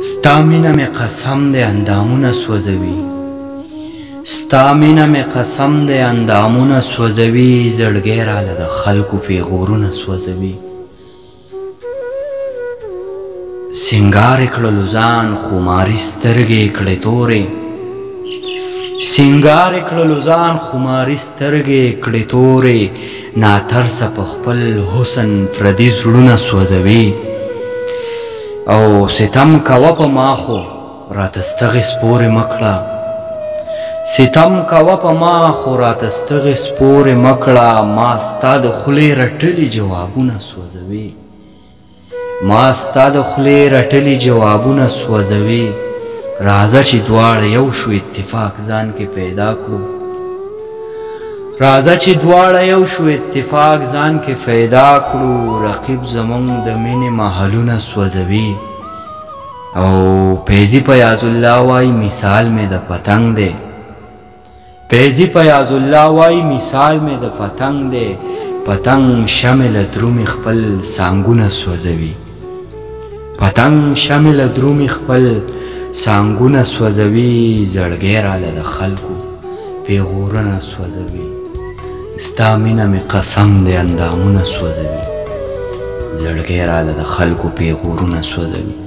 ستا مینه مې قسم دی اندامونه سوځوي، ستا مینه مې قسم دی اندامونه سوځوي، زړګی راله د خلکو پیغورونه سوځوي. سینګار یې کړلو ځان خماري سترګې یې کړې تورې، سینګار یې کړلو ځان خماري سترګې یې کړې تورې، ناترسه په خپل حسن پردي زړونه سوځوي. او ستم کوه په ما خو راته ستغې سپورې مه کړه، ستم کوه په ما خو راته ستغې سپورې مه کړه، ما ستا د خولې رټلي جوابونه سوځوي، ما ستا د خولې رټلي جوابونه سوځوي. راځه چې دواړه یو شو اتفاق ځان کې پیدا کړو، راځه چې دواړه یو شو اتفاق ځان کې پیدا کړو. رقیب زمونږ د مینې محلونه سوځوي. او پیزی په یاز الله وای مثال مې د پتنګ دی، پیزی په یاز الله وای مثال مې د پتنګ دی، پتنګ شمل درومي خپل سانګونه سوځوي، پتنګ شمل درومي خپل سانګونه سوځوي، زړګی راله د خلکو پیغورونه سوځوي. ستا مینه مې قسم دی اندامونه سوځوي، زړګی راله د خلکو پیغورونه سوځوي.